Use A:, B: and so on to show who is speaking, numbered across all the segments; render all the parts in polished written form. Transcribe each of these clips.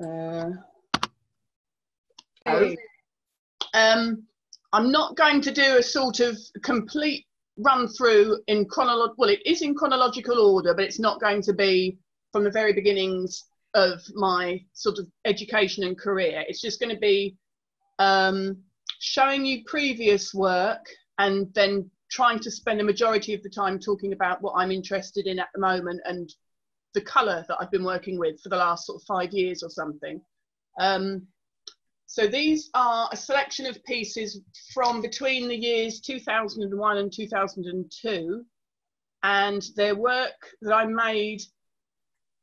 A: Okay. I'm not going to do a sort of complete run through in well, it is in chronological order, but it's not going to be from the very beginnings of my sort of education and career. It's just going to be showing you previous work and then trying to spend the majority of the time talking about what I'm interested in at the moment and the colour that I've been working with for the last sort of 5 years or something. So these are a selection of pieces from between the years 2001 and 2002, and they're work that I made.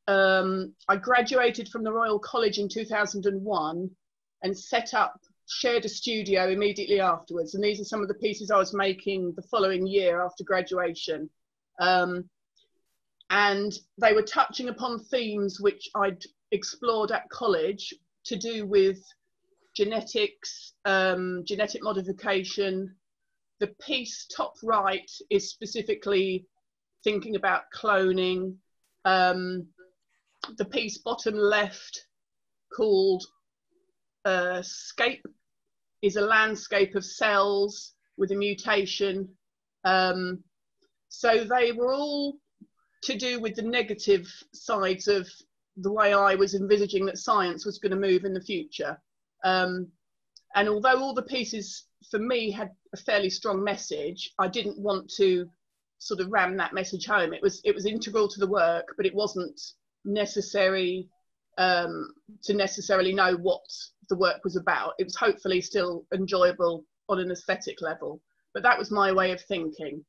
A: I graduated from the Royal College in 2001 and shared a studio immediately afterwards, and these are some of the pieces I was making the following year after graduation. And they were touching upon themes which I'd explored at college to do with genetics, genetic modification. The piece top right is specifically thinking about cloning. The piece bottom left, called Scape, is a landscape of cells with a mutation. So they were all to do with the negative sides of the way I was envisaging that science was going to move in the future. And although all the pieces for me had a fairly strong message, I didn't want to sort of ram that message home. It was integral to the work, but it wasn't necessary to necessarily know what the work was about. It was hopefully still enjoyable on an aesthetic level, but that was my way of thinking.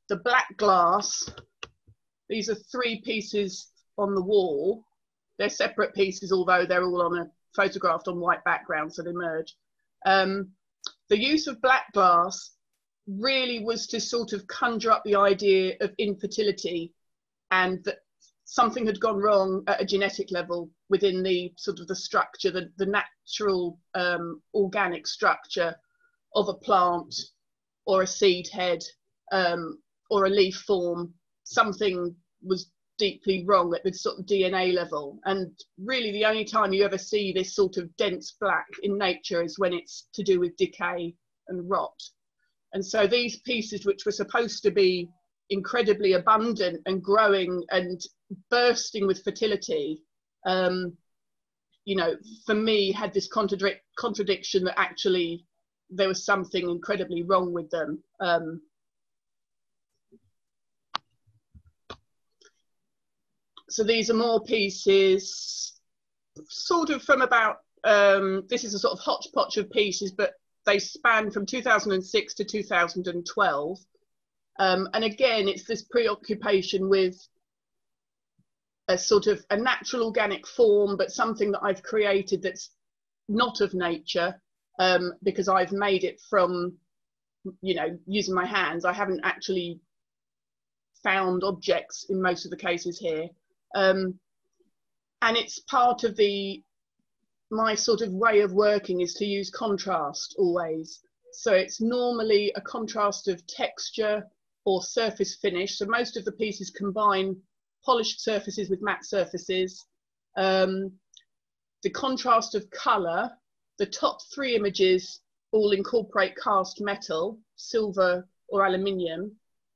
A: The black glass, these are 3 pieces on the wall. They're separate pieces, although they're all on photographed on white background, so they merge. The use of black glass really was to sort of conjure up the idea of infertility, and that something had gone wrong at a genetic level within the sort of the structure, the natural organic structure of a plant or a seed head or a leaf form. Something was deeply wrong at the sort of DNA level, and really the only time you ever see this sort of dense black in nature is when it's to do with decay and rot. And so these pieces, which were supposed to be incredibly abundant and growing and bursting with fertility, you know, for me had this contradiction that actually there was something incredibly wrong with them. So these are more pieces sort of from about, this is a sort of hodgepodge of pieces, but they span from 2006 to 2012. And again, it's this preoccupation with a sort of a natural organic form, but something that I've created that's not of nature, because I've made it from, you know, using my hands. I haven't actually found objects in most of the cases here. And it's part of my sort of way of working is to use contrast always. So it's normally a contrast of texture or surface finish. So most of the pieces combine polished surfaces with matte surfaces. The contrast of colour, the top 3 images all incorporate cast metal, silver or aluminium,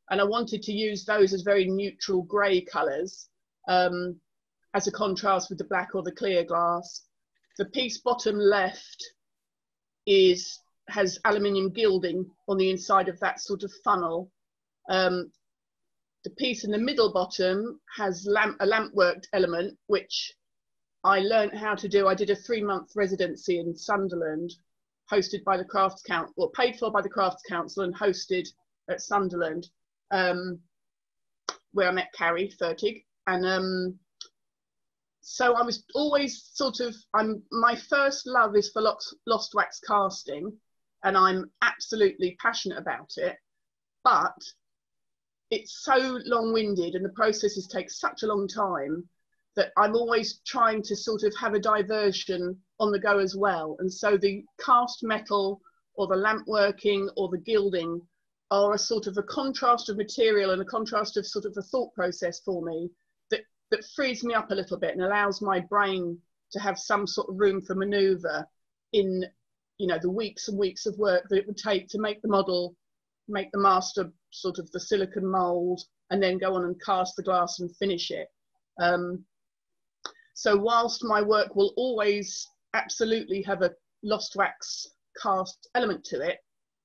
A: and I wanted to use those as very neutral grey colours as a contrast with the black or the clear glass. The piece bottom left has aluminium gilding on the inside of that sort of funnel. The piece in the middle bottom has a lampworked element, which I learned how to do. I did a 3-month residency in Sunderland, hosted by the Crafts Council, or paid for by the Crafts Council and hosted at Sunderland, where I met Carrie Fertig. And so I was always sort of, my first love is for lost wax casting, and I'm absolutely passionate about it, but it's so long-winded and the processes take such a long time that I'm always trying to sort of have a diversion on the go as well. And so the cast metal or the lamp working or the gilding are a sort of a contrast of material and a contrast of sort of the thought process for me that that frees me up a little bit and allows my brain to have some sort of room for maneuver in, you know, the weeks and weeks of work that it would take to make the model, make the master sort of the silicon mold, and then go on and cast the glass and finish it. So whilst my work will always absolutely have a lost wax cast element to it,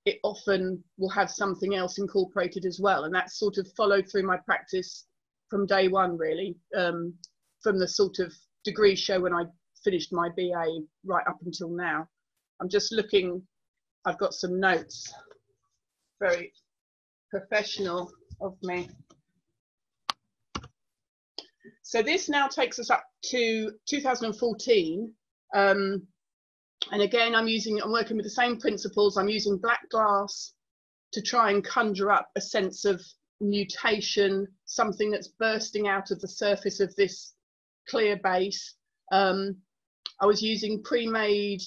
A: it often will have something else incorporated as well. And that's sort of followed through my practice from day one, really, from the sort of degree show when I finished my BA right up until now. I'm just looking, I've got some notes, very professional of me. So this now takes us up to 2014. And again, I'm working with the same principles. I'm using black glass to try and conjure up a sense of mutation, something that's bursting out of the surface of this clear base. I was using pre-made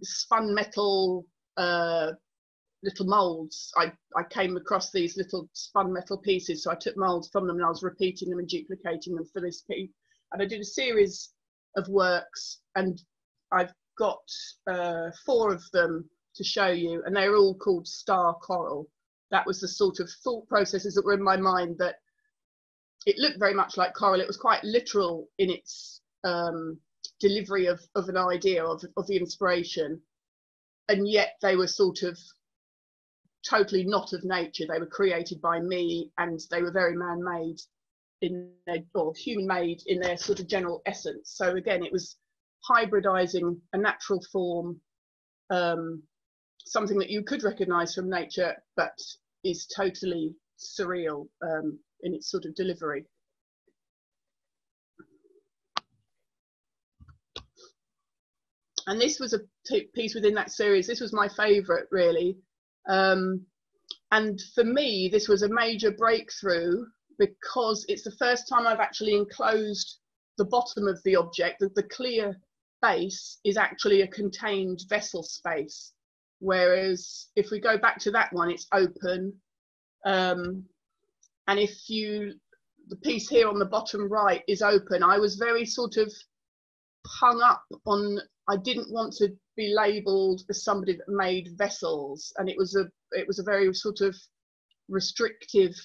A: spun metal little molds. I came across these little spun metal pieces, so I took molds from them and I was repeating them and duplicating them for this piece. And I did a series of works, and I've got 4 of them to show you, and they're all called star coral. That was the sort of thought processes that were in my mind, that it looked very much like coral. It was quite literal in its delivery of an idea, of the inspiration, and yet they were sort of totally not of nature. They were created by me, and they were very man-made in their, or human-made in their sort of general essence. So again, it was hybridizing a natural form, something that you could recognize from nature, but is totally surreal in its sort of delivery. And this was a piece within that series. This was my favorite, really. And for me, this was a major breakthrough, because it's the first time I've actually enclosed the bottom of the object. The clear base is actually a contained vessel space, whereas if we go back to that one, it's open. And if the piece here on the bottom right is open, I was very sort of hung up on, I didn't want to be labelled as somebody that made vessels, and it was a very sort of restrictive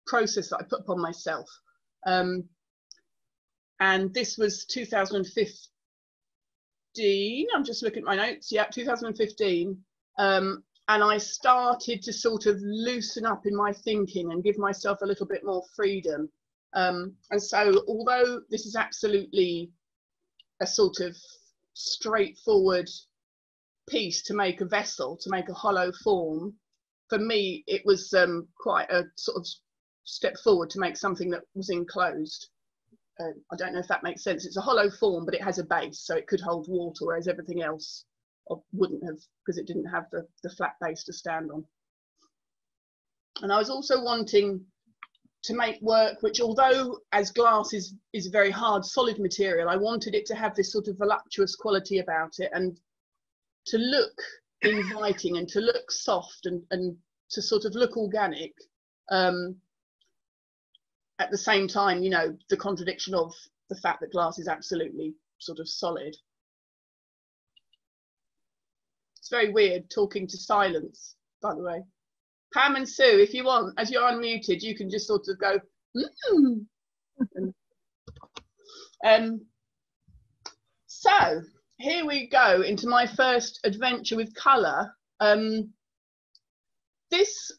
A: process that I put upon myself. And this was 2015. I'm just looking at my notes. Yeah, 2015. And I started to sort of loosen up in my thinking and give myself a little bit more freedom. And so, although this is absolutely a sort of straightforward piece to make a vessel, to make a hollow form, for me it was quite a sort of step forward to make something that was enclosed. I don't know if that makes sense. It's a hollow form, but it has a base, so it could hold water, whereas everything else wouldn't have, because it didn't have the flat base to stand on. And I was also wanting to make work which, although as glass is a very hard solid material, I wanted it to have this sort of voluptuous quality about it, and to look inviting and to look soft, and to sort of look organic. At the same time, you know, the contradiction of the fact that glass is absolutely sort of solid. It's very weird talking to silence, by the way. Pam and Sue, if you want, as you're unmuted, you can just sort of go, So here we go into my first adventure with colour. This,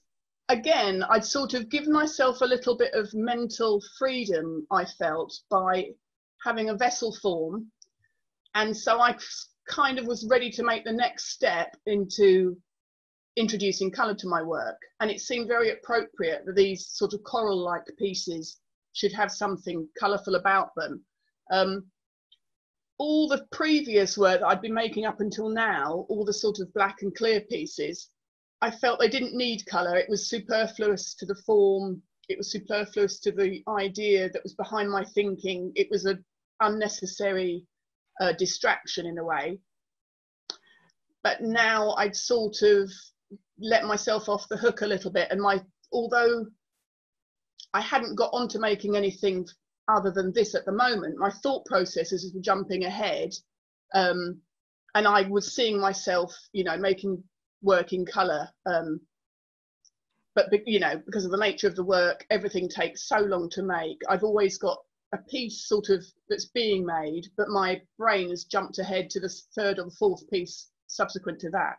A: again, I'd sort of given myself a little bit of mental freedom, I felt, by having a vessel form. And so I kind of was ready to make the next step into introducing colour to my work. And it seemed very appropriate that these sort of coral-like pieces should have something colourful about them. All the previous work that I'd been making up until now, all the sort of black and clear pieces, I felt they didn't need colour. It was superfluous to the form. It was superfluous to the idea that was behind my thinking. It was an unnecessary distraction in a way. But now I'd sort of let myself off the hook a little bit. And although I hadn't got onto making anything other than this at the moment. My thought processes were jumping ahead, and I was seeing myself, you know, making work in colour. But you know, because of the nature of the work, everything takes so long to make. I've always got a piece sort of that's being made, but my brain has jumped ahead to the third or the fourth piece subsequent to that.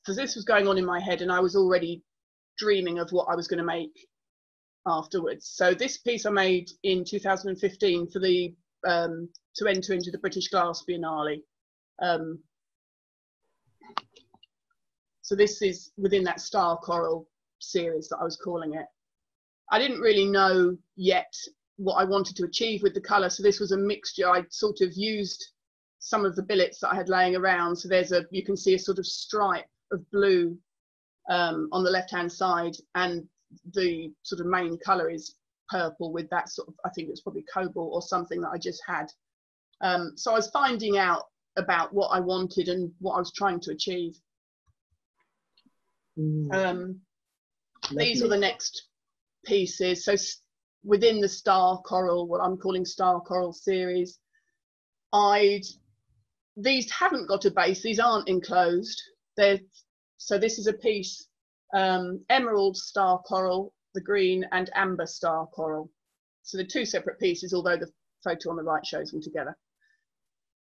A: So this was going on in my head, and I was already dreaming of what I was going to make afterwards. So this piece I made in 2015 for the to enter into the British Glass Biennale. So this is within that star coral series that I was calling it. I didn't really know yet what I wanted to achieve with the colour, so this was a mixture. I'd sort of used some of the billets that I had laying around. So there's a, you can see a sort of stripe of blue on the left hand side, and the sort of main colour is purple with that sort of, I think it's probably cobalt or something that I just had. So I was finding out about what I wanted and what I was trying to achieve. These are the next pieces. So within the star coral, what I'm calling star coral series, these haven't got a base, these aren't enclosed. So this is a piece, emerald star coral, the green, and amber star coral. So they're two separate pieces, although the photo on the right shows them together.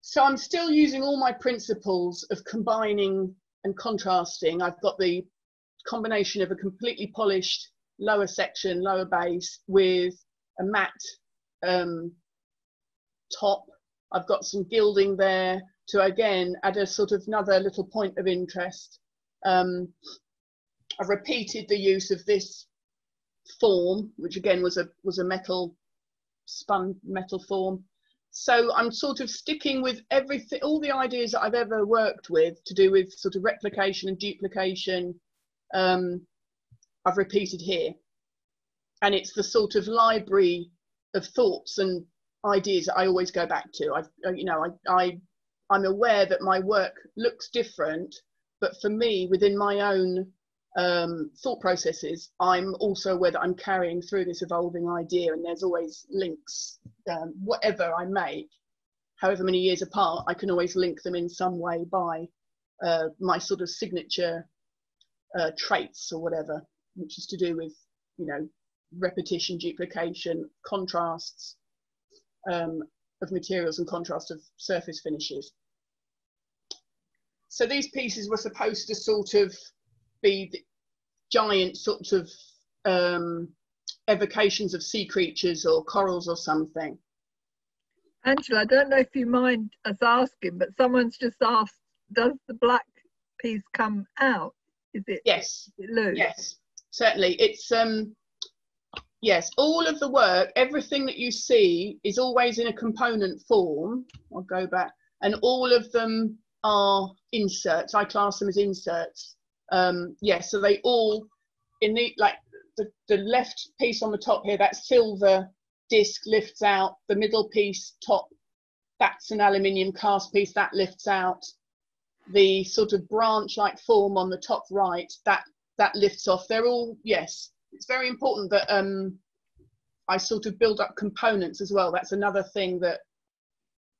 A: So I'm still using all my principles of combining and contrasting. I've got the combination of a completely polished lower section, lower base, with a matte top. I've got some gilding there to again add a sort of another little point of interest. I've repeated the use of this form, which again was a metal, spun metal form. So I'm sort of sticking with everything, all the ideas that I've ever worked with to do with sort of replication and duplication. I've repeated here, and it's the sort of library of thoughts and ideas that I always go back to. I'm aware that my work looks different, but for me, within my own thought processes, I'm also aware that I'm carrying through this evolving idea, and there's always links. Whatever I make, however many years apart, I can always link them in some way by my sort of signature traits or whatever, which is to do with, you know, repetition, duplication, contrasts of materials and contrast of surface finishes. So these pieces were supposed to sort of be the giant sorts of evocations of sea creatures or corals or something.
B: Angela, I don't know if you mind us asking, but someone's just asked, does the black piece come out? Is it?
A: Yes.
B: Is it loose?
A: Yes, certainly. It's yes, all of the work, everything that you see is always in a component form. I'll go back, and all of them are inserts. I class them as inserts. Yes, so they all, in the, like the left piece on the top here, that silver disc lifts out. The middle piece, top, that's an aluminium cast piece that lifts out. The sort of branch-like form on the top right, that lifts off. They're all, yes, it's very important that I sort of build up components as well. That's another thing that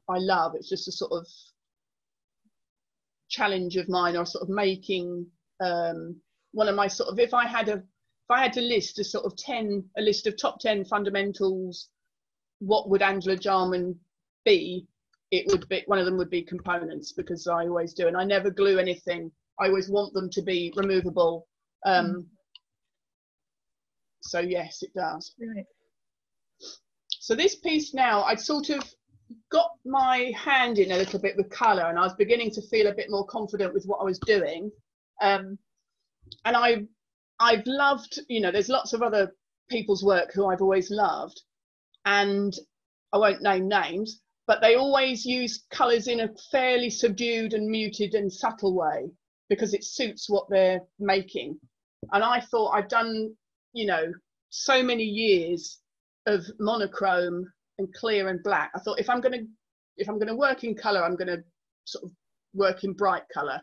A: I love. It's just a sort of challenge of mine, or sort of making one of my sort of, if I had to list a sort of a list of top 10 fundamentals, what would Angela Jarman be? It would be, one of them would be components, because I always do, and I never glue anything. I always want them to be removable. So yes, it does.
B: Right.
A: So this piece now, I'd sort of got my hand in a little bit with colour, and I was beginning to feel a bit more confident with what I was doing. And I've loved, you know, there's lots of other people's work who I've always loved, and I won't name names, but they always use colours in a fairly subdued and muted and subtle way, because it suits what they're making. And I thought, I've done, you know, so many years of monochrome and clear and black. I thought, if I'm going to work in colour, I'm going to sort of work in bright colour.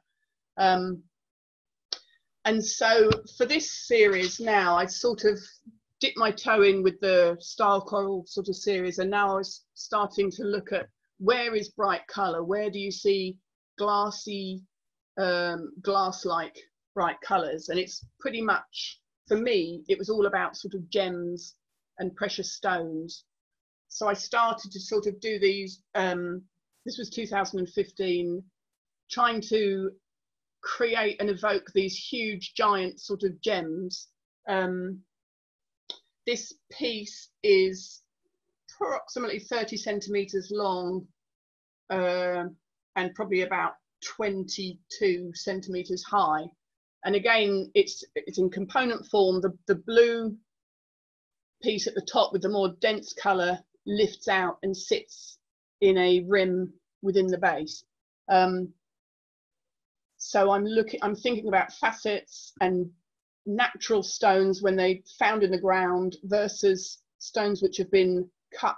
A: And so for this series now, I sort of dipped my toe in with the style coral sort of series, and now I was starting to look at where is bright color, where do you see glassy, glass-like bright colors. And it's pretty much, for me, it was all about sort of gems and precious stones. So I started to sort of do these, this was 2015, trying to create and evoke these huge giant sort of gems. This piece is approximately 30 centimeters long, and probably about 22 centimeters high. And again, it's in component form. The blue piece at the top with the more dense color lifts out and sits in a rim within the base. So I'm thinking about facets and natural stones when they found in the ground versus stones which have been cut,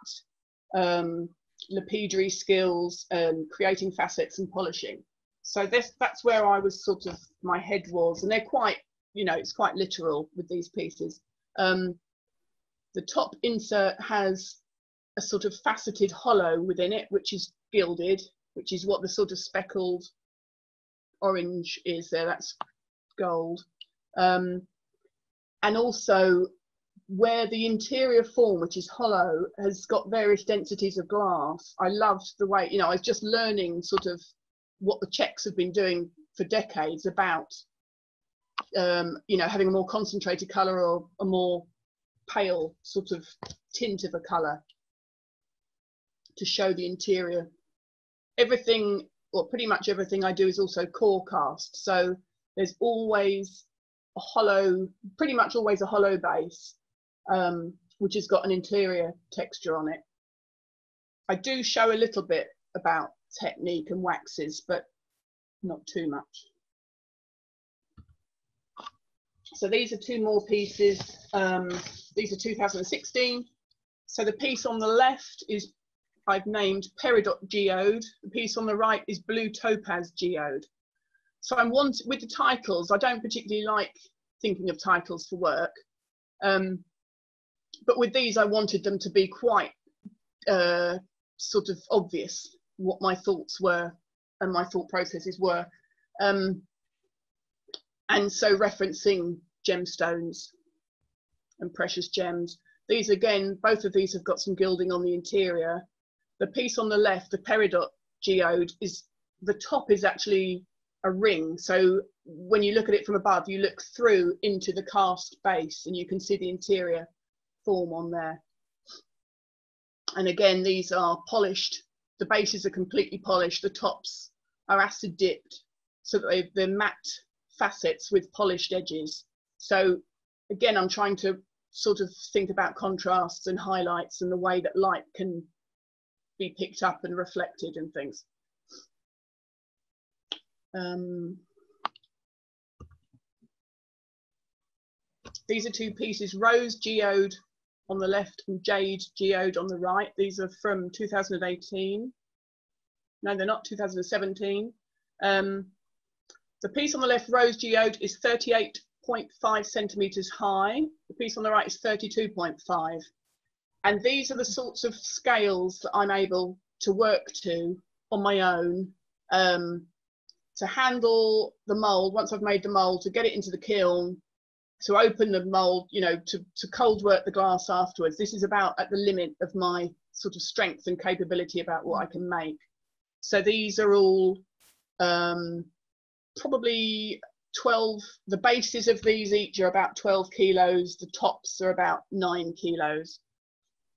A: lapidary skills, creating facets and polishing. So that's where I was sort of, my head was, and they're quite, you know, it's quite literal with these pieces. The top insert has a sort of faceted hollow within it, which is gilded, which is what the sort of speckled orange is there, that's gold. And also where the interior form, which is hollow, has got various densities of glass. I loved the way, you know, I was just learning sort of what the Czechs have been doing for decades about, you know, having a more concentrated color or a more pale sort of tint of a color to show the interior. Everything, or pretty much everything I do, is also core cast. So there's always a hollow, pretty much always a hollow base, which has got an interior texture on it. I do show a little bit about technique and waxes, but not too much. So these are two more pieces. These are 2016. So the piece on the left is, I've named Peridot Geode. The piece on the right is Blue Topaz Geode. So with the titles, I don't particularly like thinking of titles for work. But with these, I wanted them to be quite sort of obvious what my thoughts were and my thought processes were. And so referencing gemstones and precious gems. These again, both of these have got some gilding on the interior. The piece on the left, the Peridot Geode, is, the top is actually a ring. So when you look at it from above, you look through into the cast base and you can see the interior form on there. And again, these are polished. The bases are completely polished. The tops are acid dipped, so that they're matte facets with polished edges. So again, I'm trying to sort of think about contrasts and highlights and the way that light can be picked up and reflected and things. These are two pieces, Rose Geode on the left and Jade Geode on the right. These are from 2018. No, they're not, 2017. The piece on the left, Rose Geode, is 38.5 centimeters high. The piece on the right is 32.5. And these are the sorts of scales that I'm able to work to on my own, to handle the mold once I've made the mold, to get it into the kiln, to open the mold, you know, to cold work the glass afterwards. This is about at the limit of my sort of strength and capability about what I can make. So these are all probably 12, the bases of these each are about 12 kilos, the tops are about 9 kilos.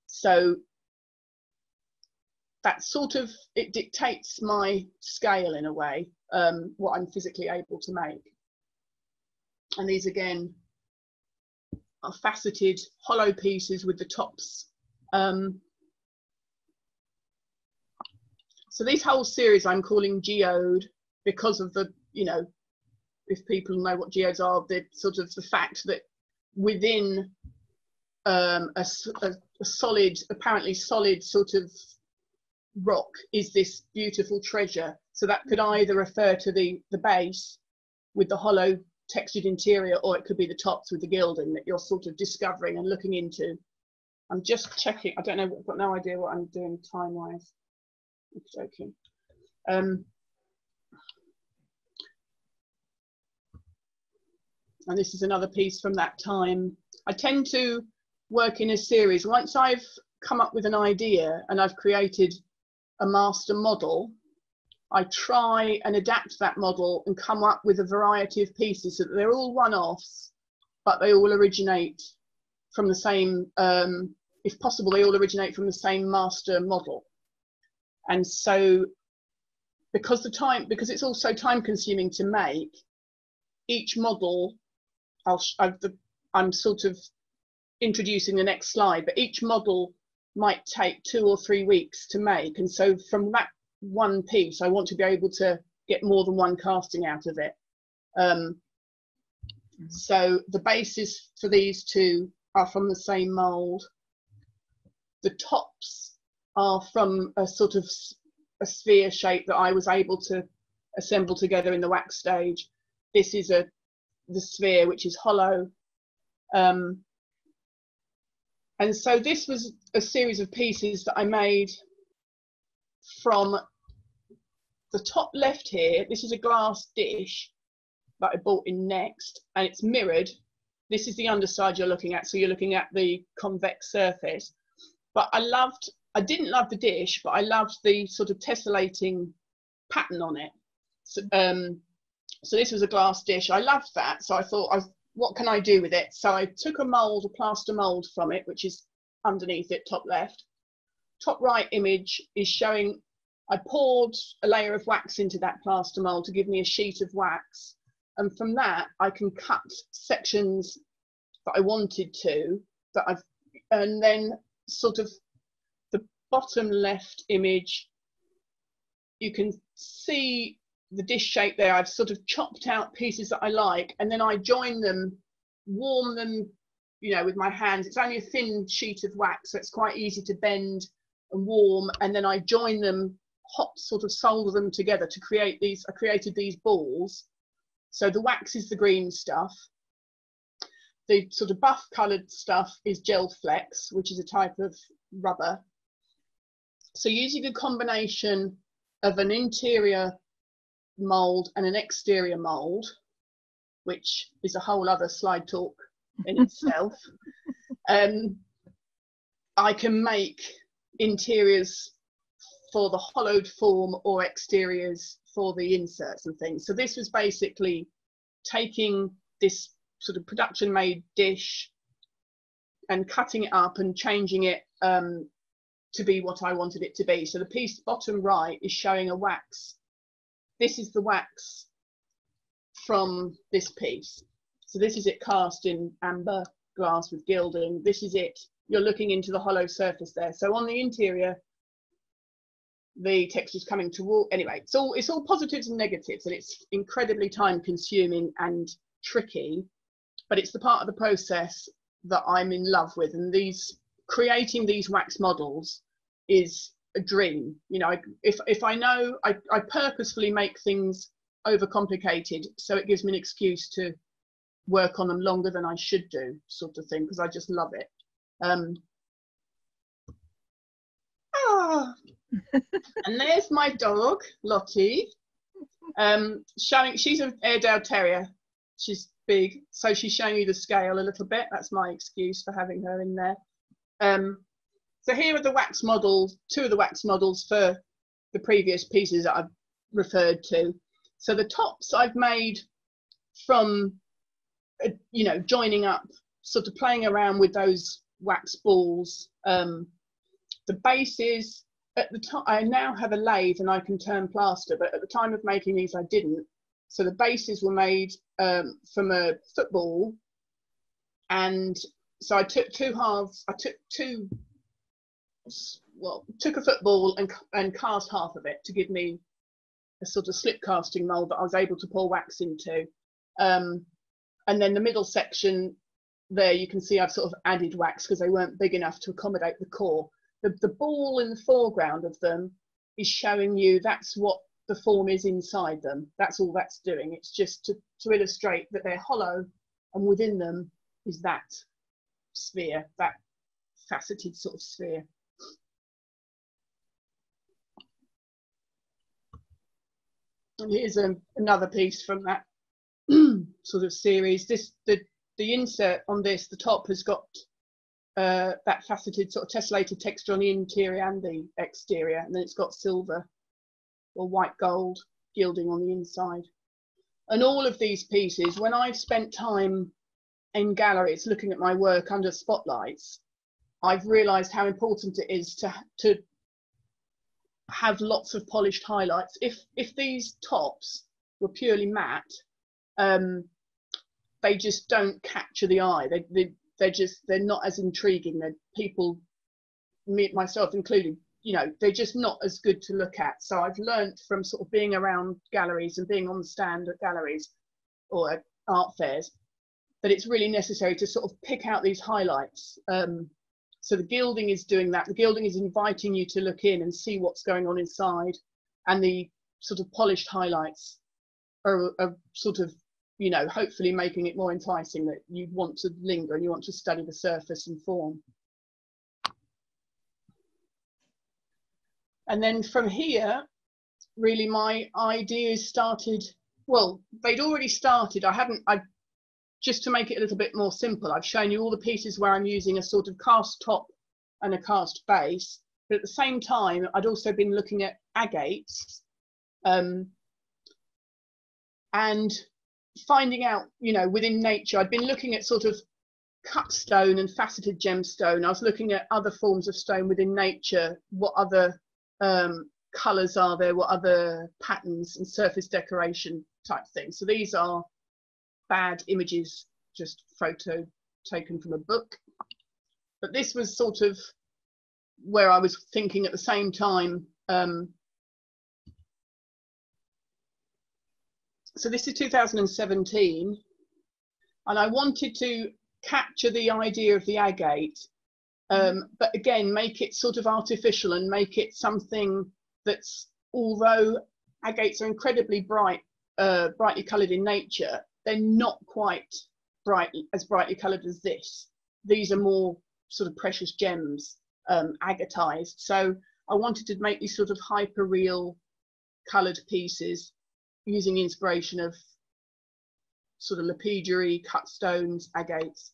A: So that sort of, it dictates my scale in a way, what I'm physically able to make. And these again are faceted hollow pieces with the tops. So this whole series I'm calling Geode because of the, you know, if people know what geodes are, the sort of the fact that within a solid, apparently solid sort of rock is this beautiful treasure. So that could either refer to the base with the hollow textured interior, or it could be the tops with the gilding that you're sort of discovering and looking into. I'm just checking. I don't know. I've got no idea what I'm doing time-wise. I'm joking. And this is another piece from that time. I tend to work in a series. Once I've come up with an idea and I've created a master model, I try and adapt that model and come up with a variety of pieces so that they're all one-offs, but they all originate from the same, if possible, they all originate from the same master model. And so because it's also time consuming to make, each model, I'm sort of introducing the next slide, but each model might take 2 or 3 weeks to make. And so from that one piece, I want to be able to get more than one casting out of it. So the bases for these two are from the same mold. The tops are from a sort of a sphere shape that I was able to assemble together in the wax stage. This is the sphere, which is hollow. And so this was a series of pieces that I made from the top left here. This is a glass dish that I bought in Next, and it's mirrored. This is the underside you're looking at, so you're looking at the convex surface. But I didn't love the dish, but I loved the sort of tessellating pattern on it. So this was a glass dish. I loved that, so I thought, what can I do with it? So I took a plaster mold from it, which is underneath it, top left. Top right image is showing, I poured a layer of wax into that plaster mold to give me a sheet of wax. And from that, I can cut sections that I wanted to, and then sort of the bottom left image, you can see the dish shape there. I've sort of chopped out pieces that I like, and then I join them, warm them, you know, with my hands. It's only a thin sheet of wax, so it's quite easy to bend and warm, and then I join them, sort of solder them together to create these. I created these balls. So the wax is the green stuff. The sort of buff coloured stuff is gel flex, which is a type of rubber. So using a combination of an interior mould and an exterior mould, which is a whole other slide talk in itself, I can make interiors for the hollowed form or exteriors for the inserts and things. So this was basically taking this sort of production made dish and cutting it up and changing it to be what I wanted it to be. So the piece bottom right is showing a wax. This is the wax from this piece. So this is it cast in amber glass with gilding. This is it. You're looking into the hollow surface there. So on the interior, the texture's coming toward, anyway, it's all positives and negatives, and it's incredibly time consuming and tricky, but it's the part of the process that I'm in love with. And creating these wax models is a dream. You know, if I know, I purposefully make things overcomplicated, so it gives me an excuse to work on them longer than I should do, sort of thing, because I just love it. And there's my dog, Lottie, she's an Airedale Terrier. She's big, so she's showing you the scale a little bit. That's my excuse for having her in there. So here are the wax models, 2 of the wax models for the previous pieces that I've referred to. So the tops I've made from, you know, joining up, sort of playing around with those wax balls. The bases, at the time, I now have a lathe and I can turn plaster, but at the time of making these, I didn't. So the bases were made from a football, and so I took 2 halves. I took a football and cast half of it to give me a sort of slip casting mold that I was able to pour wax into. And then the middle section there, you can see I've sort of added wax because they weren't big enough to accommodate the core. The ball in the foreground of them is showing you that's what the form is inside them. That's all that's doing. It's just to illustrate that they're hollow, and within them is that sphere, that faceted sort of sphere. And here's another piece from that sort of series. The insert on this, the top has got that faceted sort of tessellated texture on the interior and the exterior, and then it's got silver or white gold gilding on the inside. And all of these pieces, when I've spent time in galleries looking at my work under spotlights, I've realized how important it is to have lots of polished highlights. If these tops were purely matte, they just don't capture the eye. They're not as intriguing. People, myself included, you know, they're just not as good to look at. So I've learned from sort of being around galleries and being on the stand at galleries or at art fairs that it's really necessary to sort of pick out these highlights. So the gilding is doing that. The gilding is inviting you to look in and see what's going on inside, and the sort of polished highlights are sort of, you know, hopefully making it more enticing, that you want to linger and you want to study the surface and form. And then from here, really my ideas started, well, they'd already started. Just to make it a little bit more simple, I've shown you all the pieces where I'm using a sort of cast top and a cast base. But at the same time, I'd also been looking at agates and finding out, you know, within nature, I'd been looking at sort of cut stone and faceted gemstone. I was looking at other forms of stone within nature, what other colours are there, what other patterns and surface decoration type things. So these are bad images, just photo taken from a book. But this was sort of where I was thinking at the same time. So this is 2017, and I wanted to capture the idea of the agate, but again, make it sort of artificial and make it something that's, although agates are incredibly brightly coloured in nature, they're not quite as brightly coloured as this. These are more sort of precious gems, agatized. So I wanted to make these sort of hyper real coloured pieces using inspiration of sort of lapidary, cut stones, agates.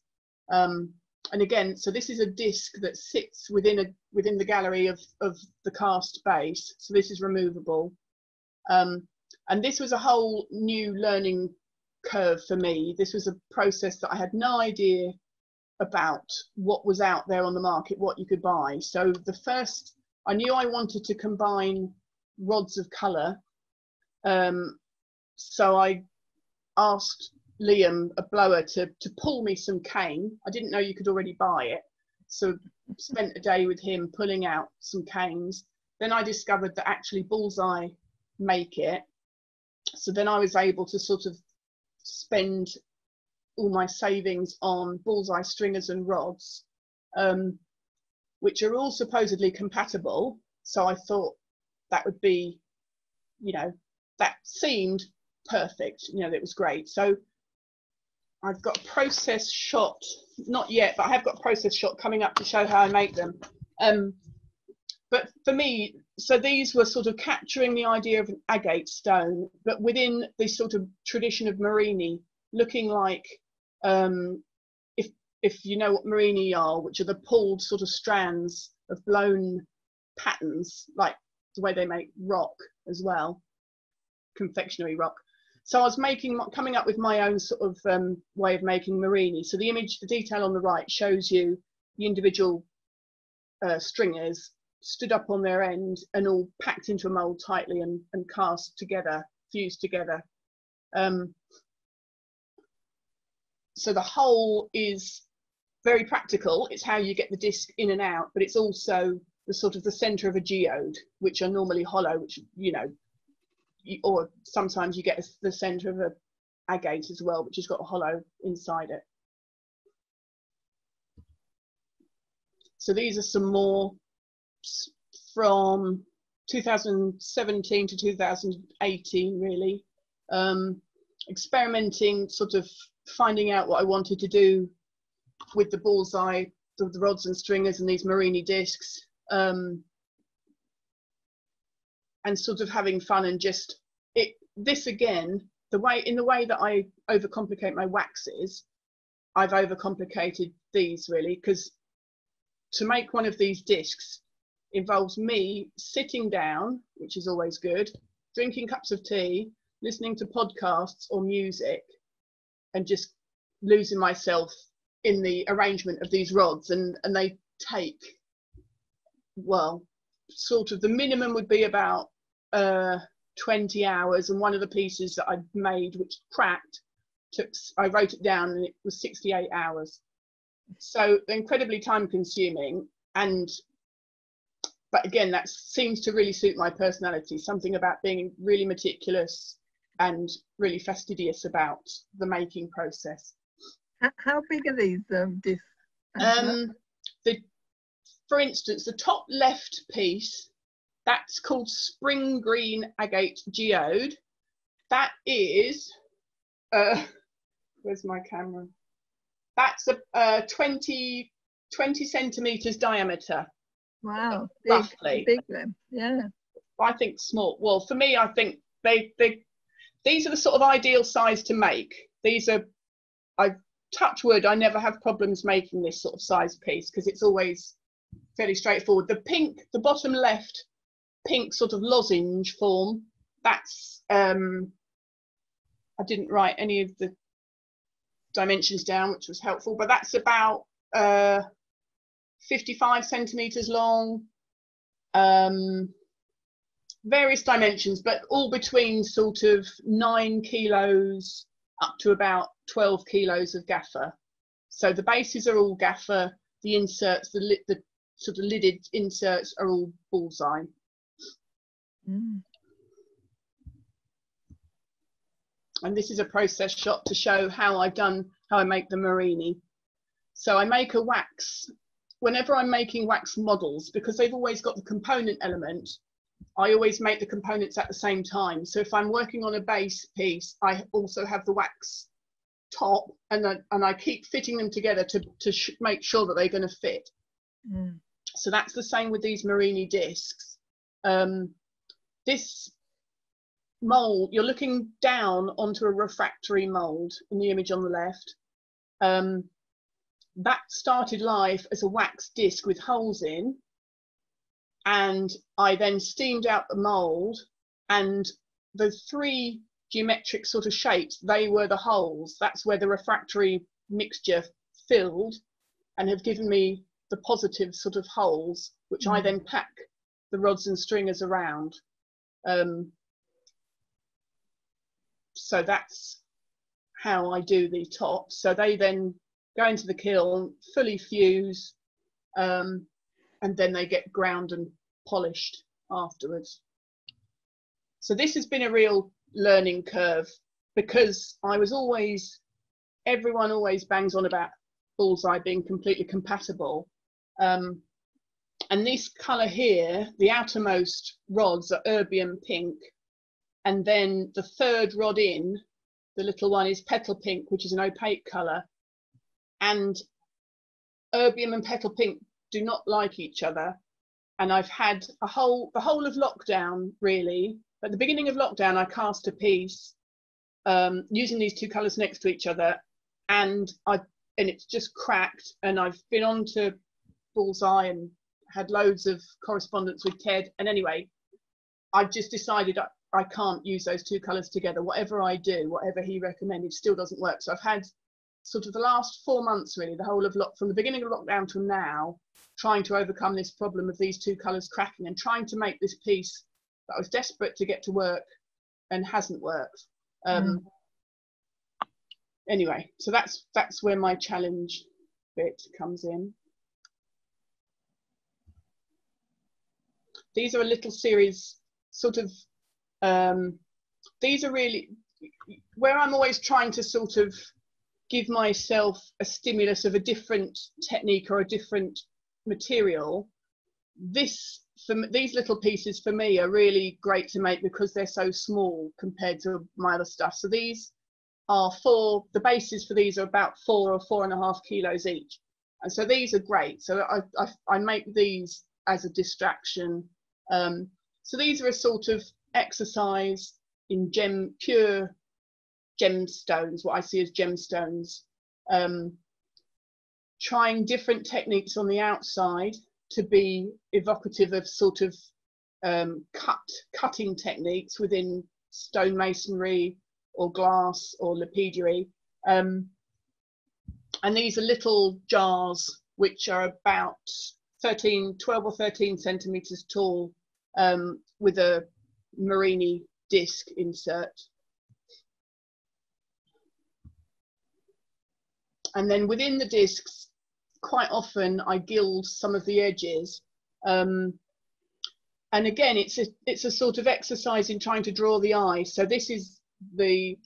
A: And again, so this is a disc that sits within the gallery of the cast base. So this is removable. And this was a whole new learning curve for me. This was a process that I had no idea about what was out there on the market, what you could buy. So the first, I knew I wanted to combine rods of colour. So I asked Liam, a blower, to pull me some cane. I didn't know you could already buy it. So spent a day with him pulling out some canes. Then I discovered that actually Bullseye make it. So then I was able to sort of spend all my savings on Bullseye stringers and rods, which are all supposedly compatible. So I thought that would be, you know, that seemed perfect, you know, it was great. So I've got a process shot, not yet, but I have got a process shot coming up to show how I make them. But for me, so these were sort of capturing the idea of an agate stone, but within this sort of tradition of Mourinho, looking like, if you know what Mourinho are, which are the pulled sort of strands of blown patterns, like the way they make rock as well, confectionery rock. So I was coming up with my own sort of way of making Mourinho. So the image, the detail on the right shows you the individual stringers stood up on their end and all packed into a mould tightly and cast together, fused together. So the whole is very practical. It's how you get the disc in and out, but it's also the sort of the centre of a geode, which are normally hollow, which, you know, or sometimes you get the centre of an agate as well, which has got a hollow inside it. So these are some more from 2017 to 2018 really, experimenting, sort of finding out what I wanted to do with the bullseye, the rods and stringers and these Mourinho discs, and sort of having fun, and just this again, in the way that I overcomplicate my waxes, I've overcomplicated these really, because to make one of these discs involves me sitting down, which is always good, drinking cups of tea, listening to podcasts or music, and just losing myself in the arrangement of these rods. And they take, well, sort of the minimum would be about 20 hours. And one of the pieces that I made, which cracked, I wrote it down, and it was 68 hours. So incredibly time consuming. But again, that seems to really suit my personality, something about being really meticulous and really fastidious about the making process.
B: How big are these discs?
A: For instance, the top left piece, that's called Spring Green Agate Geode. That is, where's my camera? That's a 20 centimeters diameter.
B: Wow,
A: roughly.
B: Big then, yeah.
A: I think small. Well, for me, I think these are the sort of ideal size to make. These are, I touch wood, I never have problems making this sort of size piece, because it's always fairly straightforward. The pink, the bottom left pink sort of lozenge form, that's, I didn't write any of the dimensions down, which was helpful, but that's about 55 centimeters long, various dimensions, but all between sort of 9 kilos up to about 12 kilos of gaffer. So the bases are all gaffer, the inserts, the sort of lidded inserts are all bullseye. And this is a process shot to show how I make the Mourinho. So I make a wax, whenever I'm making wax models, because they've always got the component element, I always make the components at the same time. So if I'm working on a base piece, I also have the wax top, and I keep fitting them together to make sure that they're going to fit. So that's the same with these Mourinho discs. This mold, you're looking down onto a refractory mold in the image on the left. That started life as a wax disc with holes in, and I then steamed out the mold, and the 3 geometric sort of shapes, they were the holes. That's where the refractory mixture filled and have given me the positive sort of holes, which I then pack the rods and stringers around. So that's how I do the tops. So they then go into the kiln, fully fuse, and then they get ground and polished afterwards. So this has been a real learning curve, because everyone always bangs on about bullseye being completely compatible. And this colour here, the outermost rods are erbium pink, and then the third rod in, the little one, is petal pink, which is an opaque colour. And erbium and petal pink do not like each other. And I've had the whole of lockdown, really. At the beginning of lockdown, I cast a piece using these 2 colours next to each other, and it's just cracked. And I've been on to bullseye and had loads of correspondence with Ted. And anyway, I've just decided I can't use those 2 colours together. Whatever I do, whatever he recommended, still doesn't work. So I've had sort of the last 4 months, really, the whole of from the beginning of lockdown to now, trying to overcome this problem of these 2 colours cracking, and trying to make this piece that I was desperate to get to work and hasn't worked. Anyway, so that's where my challenge bit comes in. These are a little series, sort of, these are really where I'm always trying to sort of give myself a stimulus of a different technique or a different material. This these little pieces for me are really great to make because they're so small compared to my other stuff. So these are the bases for these are about 4 or 4.5 kilos each. And so these are great. So I make these as a distraction. So these are a sort of exercise in pure gemstones, what I see as gemstones. Trying different techniques on the outside to be evocative of sort of cutting techniques within stonemasonry or glass or lapidary. And these are little jars which are about 12 or 13 centimeters tall, with a Mourinho disc insert. And then within the discs, quite often I gild some of the edges. And again, it's a sort of exercise in trying to draw the eye. So this is the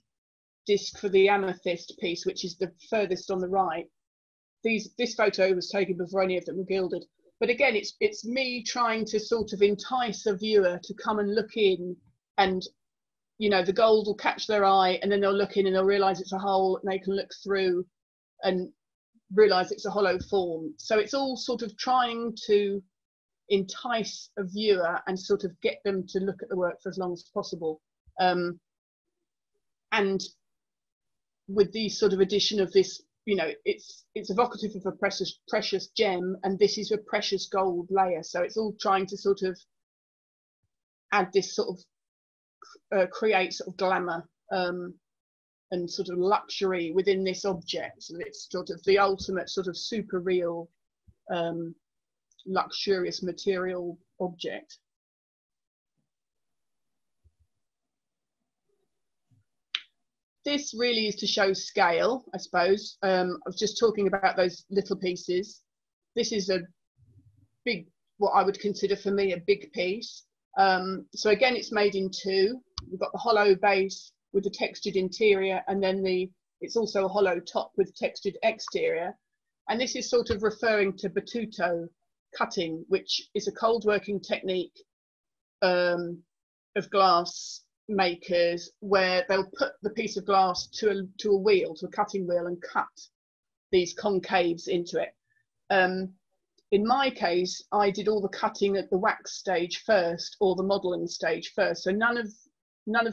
A: disc for the amethyst piece, which is the furthest on the right. This photo was taken before any of them were gilded. But again, it's me trying to sort of entice a viewer to come and look in, and you know, the gold will catch their eye, and then they'll look in and they'll realise it's a hole, and they can look through and realise it's a hollow form. So it's all sort of trying to entice a viewer and sort of get them to look at the work for as long as possible. And with the sort of addition of this, you know, it's evocative of a precious gem, and this is a precious gold layer. So it's all trying to sort of add this sort of create sort of glamour and sort of luxury within this object. So it's sort of the ultimate sort of super real, luxurious material object. This really is to show scale, I suppose. I was just talking about those little pieces. This is a big, what I would consider for me a big piece. So again, it's made in two. We've got the hollow base with the textured interior, and then it's also a hollow top with textured exterior. And this is sort of referring to Peridot cutting, which is a cold working technique of glass makers, where they'll put the piece of glass to a wheel, to a cutting wheel, and cut these concaves into it. In my case, I did all the cutting at the wax stage first, or the modeling stage first. So none of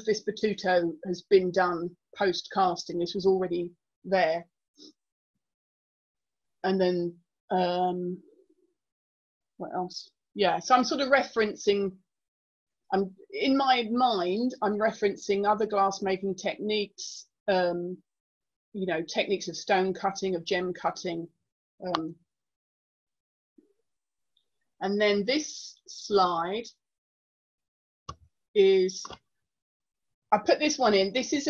A: this Peridot has been done post casting. This was already there. And then what else? Yeah, so I'm sort of referencing, in my mind, I'm referencing other glass making techniques, you know, techniques of stone cutting, of gem cutting. And then this slide is, I put this one in. This is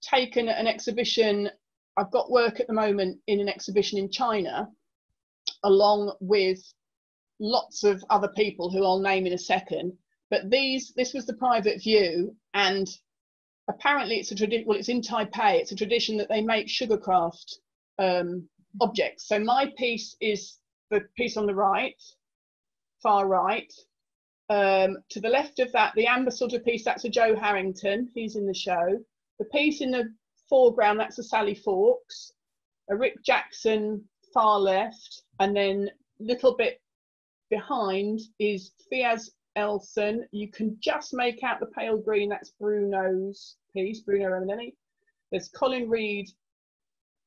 A: taken at an exhibition. I've got work at the moment in an exhibition in China, along with lots of other people who I'll name in a second. But this was the private view, and apparently it's a tradition. Well, it's in Taipei. It's a tradition that they make sugarcraft objects. So my piece is the piece on the right, far right. To the left of that, the amber sort of piece, that's a Joe Harrington. He's in the show. The piece in the foreground, that's a Sally Fawkes. A Rick Jackson, far left, and then a little bit behind is Fiaz Elson. You can just make out the pale green, that's Bruno's piece, Bruno Romanelli. There's Colin Reed,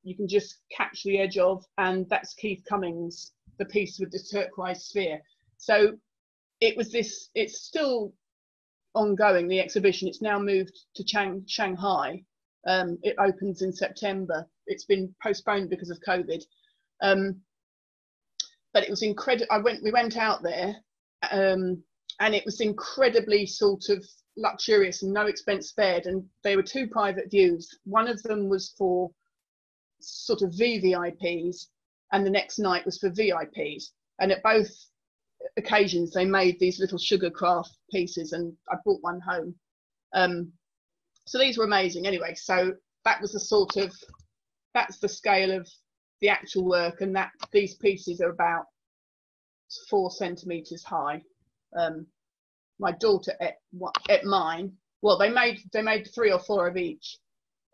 A: you can just catch the edge of, and that's Keith Cummings, the piece with the turquoise sphere. So it was this, it's still ongoing, the exhibition. It's now moved to Shanghai. It opens in September. It's been postponed because of COVID. But it was incredible. We went out there, and it was incredibly sort of luxurious and no expense spared. And there were two private views. One of them was for sort of VVIPs, and the next night was for VIPs. And at both occasions, they made these little sugarcraft pieces, and I brought one home. So these were amazing. Anyway, so that was the sort of, that's the scale of the actual work, and that these pieces are about It's 4 centimeters high. My daughter ate mine. Well, they made 3 or 4 of each.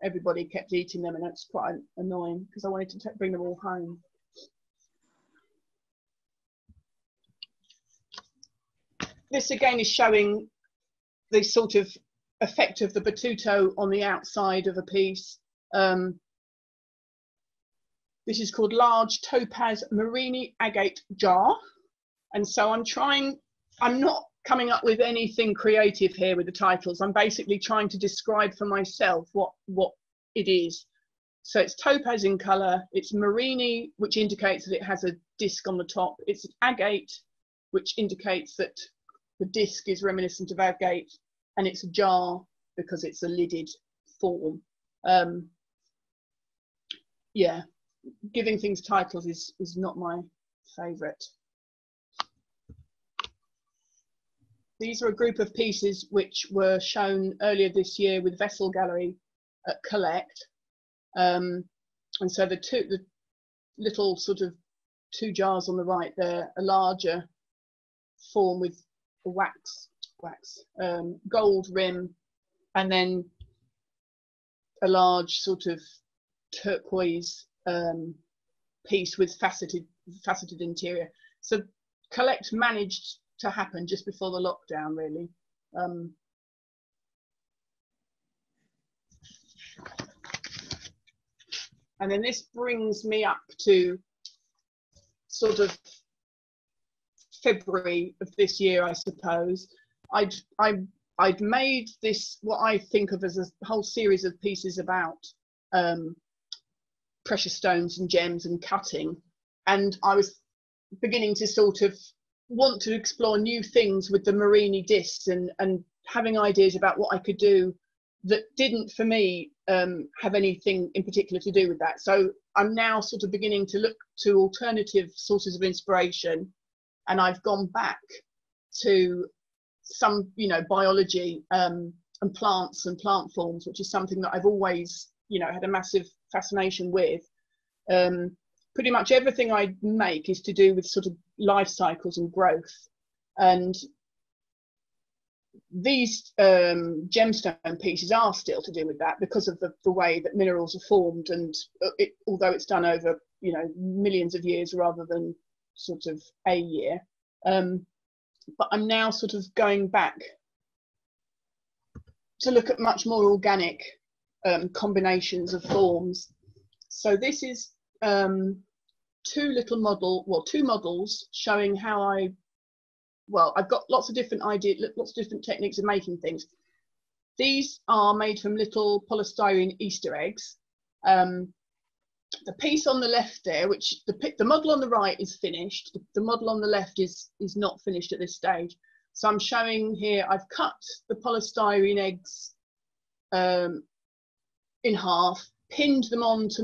A: Everybody kept eating them, and it's quite annoying because I wanted to bring them all home. This again is showing the sort of effect of the batuto on the outside of a piece. This is called large Topaz Mourinho agate jar. And so I'm not coming up with anything creative here with the titles. I'm basically trying to describe for myself what it is. So it's topaz in colour, it's Mourinho, which indicates that it has a disc on the top. It's agate, which indicates that the disc is reminiscent of agate, and it's a jar because it's a lidded form. Yeah, giving things titles is not my favourite. These are a group of pieces which were shown earlier this year with Vessel Gallery at Collect. And so the little sort of 2 jars on the right there, a larger form with a gold rim, and then a large sort of turquoise piece with faceted interior. So Collect managed to happen just before the lockdown, really. And then this brings me up to sort of February of this year, I suppose. I'd made this, what I think of as a whole series of pieces about precious stones and gems and cutting. And I was beginning to sort of want to explore new things with the Mourinho discs and having ideas about what I could do that didn't, for me, have anything in particular to do with that. So I'm now sort of beginning to look to alternative sources of inspiration, and I've gone back to some, biology and plants and plant forms, which is something that I've always, had a massive fascination with. Pretty much everything I make is to do with sort of life cycles and growth. And these gemstone pieces are still to do with that because of the way that minerals are formed, and although it's done over millions of years rather than sort of a year. But I'm now sort of going back to look at much more organic combinations of forms. So this is two models showing how I've got lots of different ideas, lots of different techniques of making things. These are made from little polystyrene Easter eggs. The piece on the left there, which the model on the right is finished, the model on the left is not finished at this stage. So I'm showing here, I've cut the polystyrene eggs in half, pinned them onto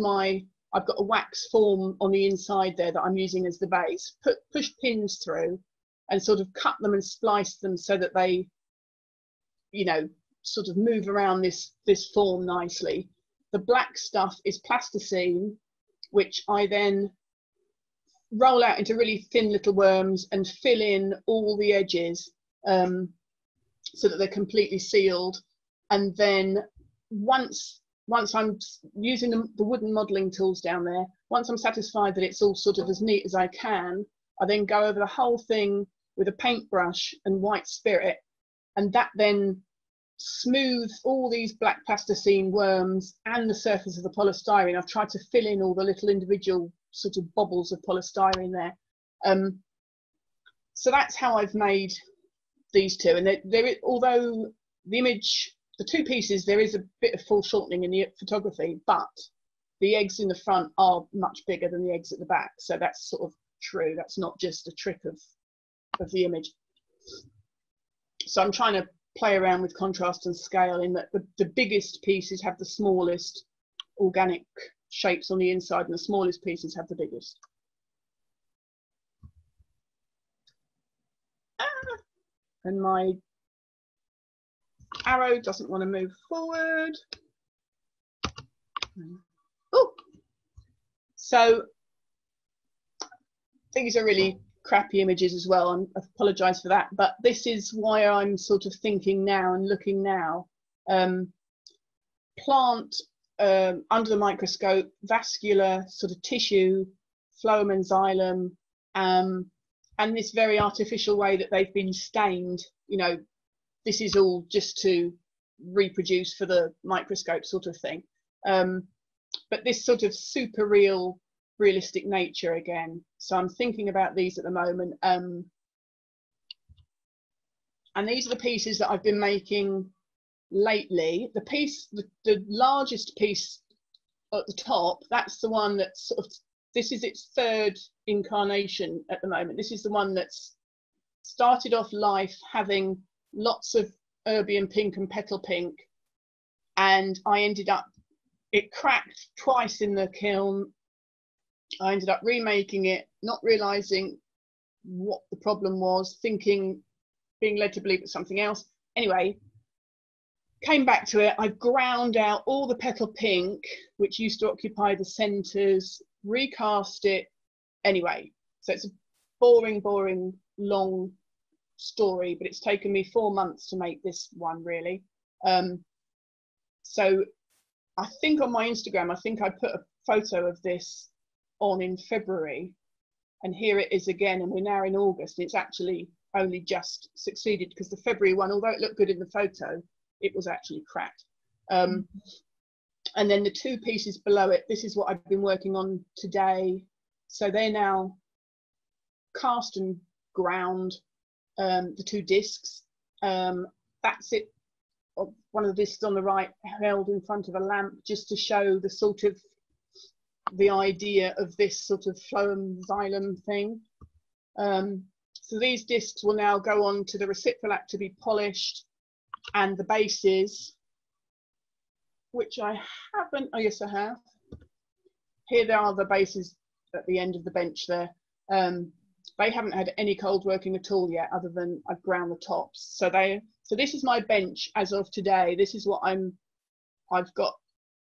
A: I've got a wax form on the inside there that I'm using as the base, push pins through and sort of cut them and splice them so that they, sort of move around this form nicely. The black stuff is plasticine, which I then roll out into really thin little worms and fill in all the edges so that they're completely sealed. And then once I'm using the wooden modelling tools down there, once I'm satisfied that it's all sort of as neat as I can, I then go over the whole thing with a paintbrush and white spirit, and that then smooths all these black plasticine worms and the surface of the polystyrene. I've tried to fill in all the little individual sort of bobbles of polystyrene there. So that's how I've made these two. And although the two pieces, there is a bit of foreshortening in the photography, but the eggs in the front are much bigger than the eggs at the back. So that's sort of true. That's not just a trick of the image. So I'm trying to play around with contrast and scale in that the biggest pieces have the smallest organic shapes on the inside, and the smallest pieces have the biggest. And my arrow doesn't want to move forward. Oh, so these are really crappy images as well, and I apologise for that, but this is why I'm sort of thinking now and looking now. Plant under the microscope, vascular sort of tissue, phloem and xylem, and this very artificial way that they've been stained. You know, this is all just to reproduce for the microscope sort of thing. But this sort of super realistic nature again. So I'm thinking about these at the moment. And these are the pieces that I've been making lately. The piece, the largest piece at the top, that's the one that's sort of, this is its third incarnation at the moment. This is the one that's started off life having lots of erbium pink and petal pink, and I ended up, it cracked twice in the kiln. I ended up remaking it, not realizing what the problem was, thinking, being led to believe it's something else. Anyway, came back to it. I ground out all the petal pink, which used to occupy the centers, recast it. Anyway, so it's a boring, long story, but it's taken me 4 months to make this one, really. So I think on my Instagram, I think I put a photo of this on in February, and here it is again, and we're now in August. It's actually only just succeeded, because the February one, although it looked good in the photo, it was actually cracked. And then the two pieces below it, this is what I've been working on today. So they're now cast and ground, the two discs. That's it. One of the discs on the right held in front of a lamp, just to show the sort of the idea of this sort of phloem xylem thing. So these discs will now go on to the reciprolac to be polished, and the bases, which I haven't, oh yes I have. Here there are the bases at the end of the bench there. They haven't had any cold working at all yet, other than I've ground the tops. So this is my bench as of today. This is what I've got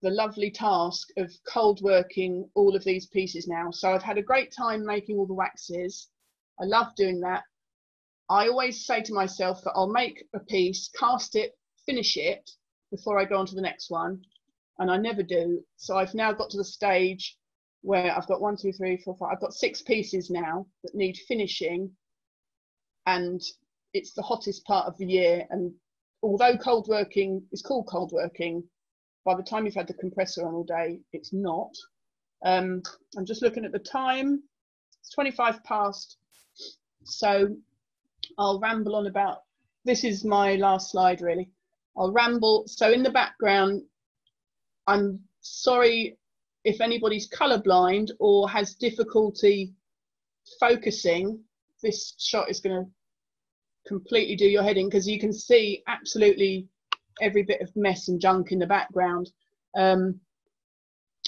A: the lovely task of cold working all of these pieces now. So I've had a great time making all the waxes. I love doing that. I always say to myself that I'll make a piece, cast it, finish it before I go on to the next one, and I never do. So I've now got to the stage where I've got 1, 2, 3, 4, 5. I've got 6 pieces now that need finishing, and it's the hottest part of the year. And although cold working is called cold working, by the time you've had the compressor on all day, it's not. I'm just looking at the time. It's 25 past. So I'll ramble on about, this is my last slide really. I'll ramble. So in the background, I'm sorry if anybody's colorblind or has difficulty focusing. This shot is going to completely do your head in, because you can see absolutely every bit of mess and junk in the background.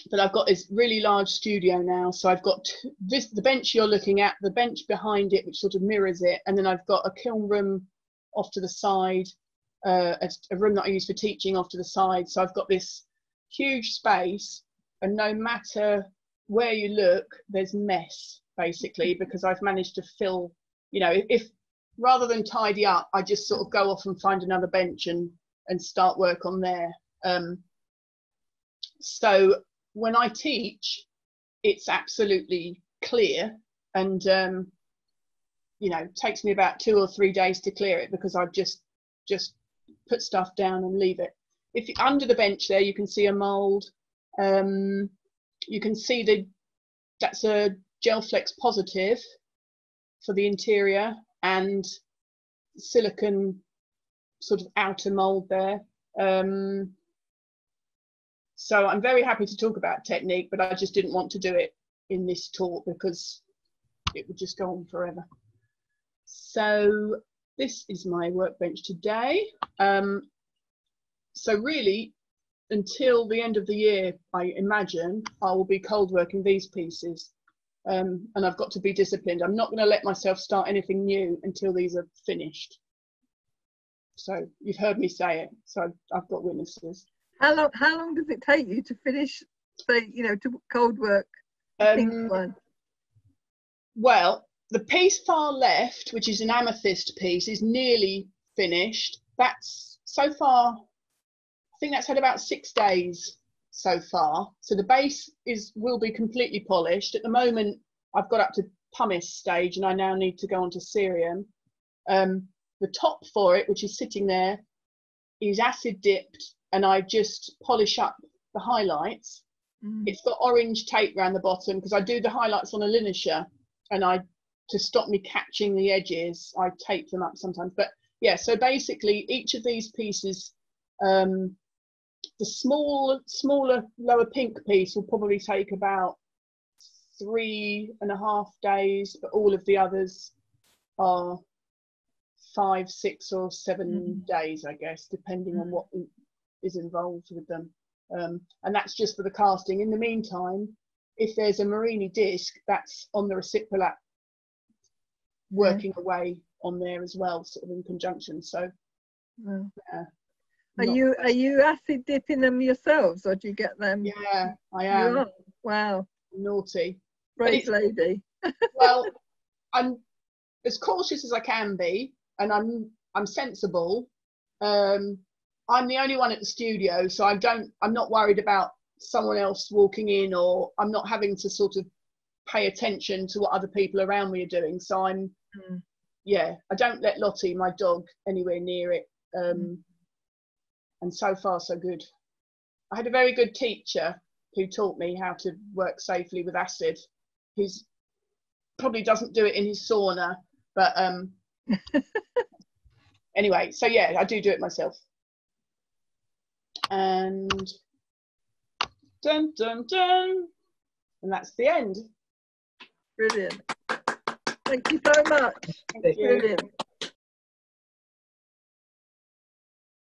A: But I've got this really large studio now, so I've got the bench you're looking at, the bench behind it, which sort of mirrors it, and then I've got a kiln room off to the side, a room that I use for teaching off to the side. So I've got this huge space, and no matter where you look, there's mess basically, because I've managed to fill, you know, if rather than tidy up, I just sort of go off and find another bench and start work on there. So when I teach, it's absolutely clear, and you know, it takes me about 2 or 3 days to clear it, because I've just put stuff down and leave it. If you, under the bench there, you can see a mold. You can see that's a gel flex positive for the interior, and silicon sort of outer mold there. So I'm very happy to talk about technique, but I just didn't want to do it in this talk because it would just go on forever. So this is my workbench today. So really, until the end of the year, I imagine I will be cold working these pieces. And I've got to be disciplined. I'm not going to let myself start anything new until these are finished. So you've heard me say it, so I've got witnesses.
B: How long does it take you to finish, say, you know, to cold work the pink one?
A: Well, the piece far left, which is an amethyst piece, is nearly finished. That's so far, I think that's had about 6 days so far. So the base will be completely polished. At the moment, I've got up to pumice stage, and I now need to go on to cerium. The top for it, which is sitting there, is acid dipped, and I just polish up the highlights. It's got orange tape around the bottom because I do the highlights on a linear, and to stop me catching the edges, I tape them up sometimes. But yeah, so basically each of these pieces, the smaller lower pink piece will probably take about 3.5 days, but all of the others are 5, 6 or 7 days, I guess, depending on what is involved with them. And that's just for the casting. In the meantime, if there's a Mourinho disc, that's on the reciprolate working away on there as well, sort of in conjunction. So
B: are you acid dipping them yourselves, or do you get them?
A: Yeah, I am.
B: You are? Wow,
A: naughty,
B: brave lady.
A: Well, I'm as cautious as I can be, and I'm sensible. I'm the only one at the studio, so I'm not worried about someone else walking in, or I'm not having to sort of pay attention to what other people around me are doing. So I don't let Lottie, my dog, anywhere near it. And so far so good. I had a very good teacher who taught me how to work safely with acid. He's probably doesn't do it in his sauna, but anyway, so yeah, I do it myself. And dun dun dun, and that's the end.
B: Brilliant. Thank you so much.
A: Thank you.
B: Brilliant.